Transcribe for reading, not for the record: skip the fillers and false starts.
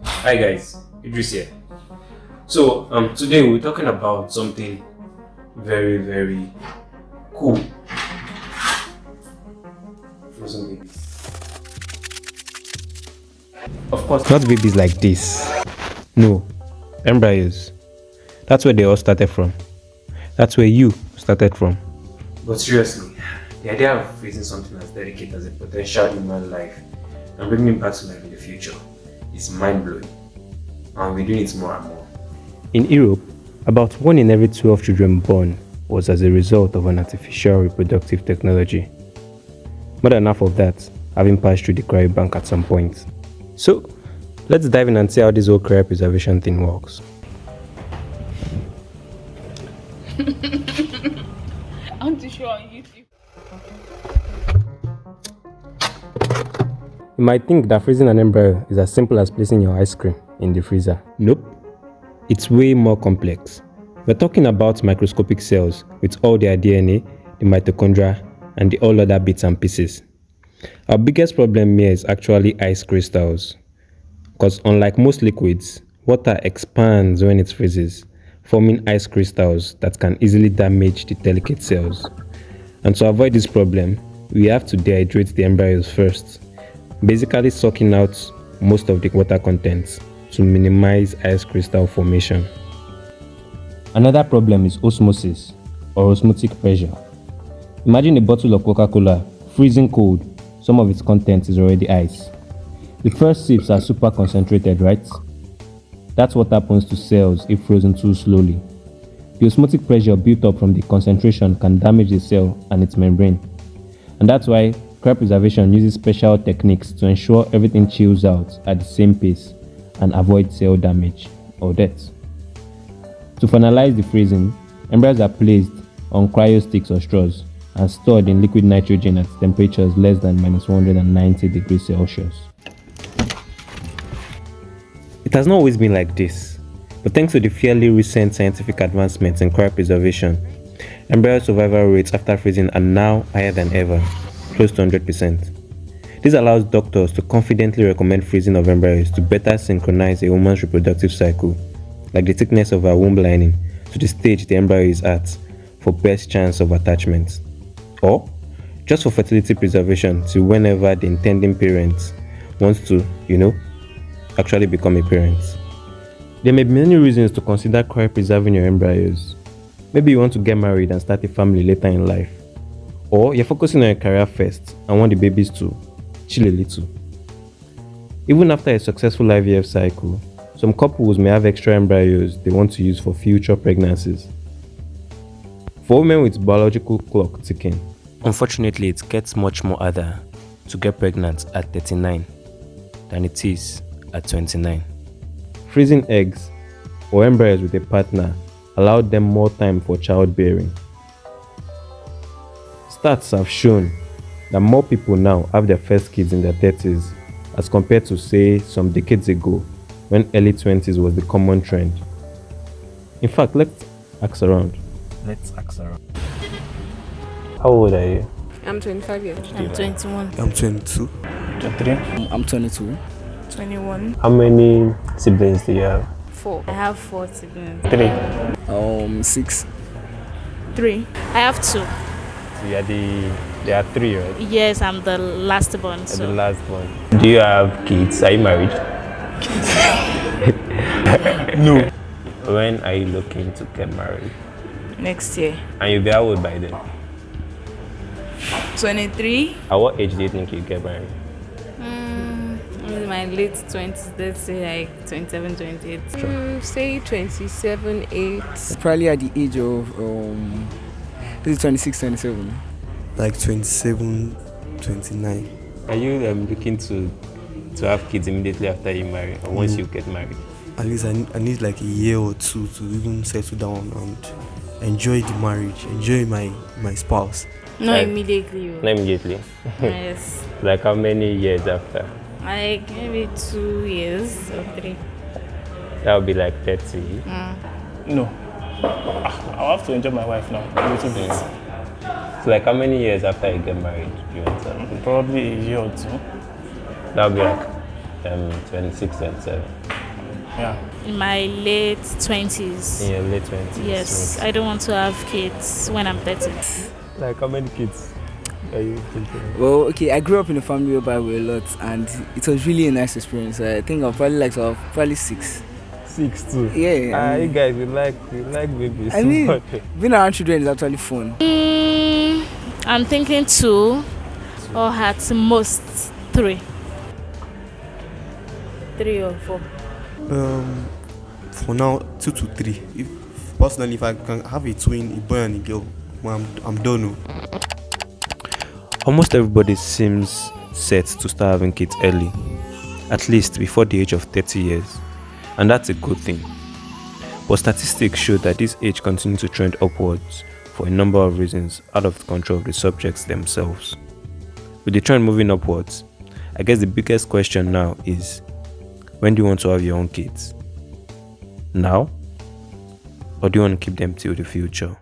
Hi guys, Idris here. So today we're talking about something very cool. Frozen babies. Of course, Not babies like this. No, embryos. That's where they all started from. That's where you started from. but seriously, the idea of freezing something as delicate as a potential human life and bringing it back to life in the future is mind-blowing, and we're doing it more and more. In Europe, about 1 in every 12 children born was as a result of an artificial reproductive technology. More than half of that having passed through the cryobank at some point. So, let's dive in and see how this whole cryopreservation thing works. I'm too sure on YouTube. You might think that freezing an embryo is as simple as placing your ice cream in the freezer. Nope. It's way more complex. We're talking about microscopic cells with all their DNA, the mitochondria, and the all other bits and pieces. Our biggest problem here is actually ice crystals. Because unlike most liquids, water expands when it freezes, forming ice crystals that can easily damage the delicate cells. And to avoid this problem, we have to dehydrate the embryos first, basically sucking out most of the water contents to minimize ice crystal formation. Another problem is osmosis or osmotic pressure. Imagine a bottle of Coca-Cola freezing cold, some of its content is already ice. The first sips are super concentrated, right? That's what happens to cells if frozen too slowly. The osmotic pressure built up from the concentration can damage the cell and its membrane. And that's why cryopreservation uses special techniques to ensure everything chills out at the same pace and avoid cell damage or death. To finalize the freezing, embryos are placed on cryo sticks or straws and stored in liquid nitrogen at temperatures less than -190 degrees Celsius. It has not always been like this, but thanks to the fairly recent scientific advancements in cryopreservation, embryo survival rates after freezing are now higher than ever, close to 100%. This allows doctors to confidently recommend freezing of embryos to better synchronize a woman's reproductive cycle, like the thickness of her womb lining to the stage the embryo is at for best chance of attachment. Or just for fertility preservation till whenever the intending parent wants to, actually become a parent. There may be many reasons to consider cryopreserving your embryos. Maybe you want to get married and start a family later in life. Or you're focusing on your career first and want the babies to chill a little. Even after a successful IVF cycle, some couples may have extra embryos they want to use for future pregnancies. For women with biological clock ticking, unfortunately it gets much more harder to get pregnant at 39 than it is at 29. Freezing eggs or embryos with a partner allowed them more time for childbearing. Stats have shown that more people now have their first kids in their 30s as compared to, say, some decades ago when early 20s was the common trend. In fact, let's ask around. How old are you? I'm 25 years. I'm 21. I'm 22. 23. I'm 22. 21. How many siblings do you have? 4. I have 4 siblings. 3. 6. 3. I have 2. So there are 3, right? Yes, I'm the last born. The So last one. Do you have kids? Are you married? No. When are you looking to get married? next year. And you'll be how old by then? 23. At what age do you think you get married? In my late 20s, let's say like 27, 28. Say 27, 8. Probably at the age of 26, 27. Like 27, 29. Are you looking to have kids immediately after you marry or once you get married? At least I need like a year or two to even settle down and enjoy the marriage, enjoy my spouse. Not immediately. Not immediately. Yes. Like how many years after? Like maybe 2 years or 3. That would be like 30. No. I'll have to enjoy my wife now a little bit. So like how many years after you get married do you want to? Probably a year or two. That would be like 26, 27. Yeah. In my late 20s. In your late 20s. Yes, I don't want to have kids when I'm 30. Like how many kids are you thinking of? Well, okay, I grew up in a family whereby we were a lot, and it was really a nice experience. I think I'll probably like to have probably 6. 6 too. Yeah. You guys, we like babies. I mean, being around children is actually fun. I'm thinking 2 or at most 3. 3 or 4. For now, 2 to 3. Personally, if I can have a twin, a boy and a girl, well, I'm done. Almost everybody seems set to start having kids early, at least before the age of 30 years, and that's a good thing. But statistics show that this age continues to trend upwards for a number of reasons out of the control of the subjects themselves. With the trend moving upwards, I guess the biggest question now is, when do you want to have your own kids? Now? Or do you want to keep them till the future?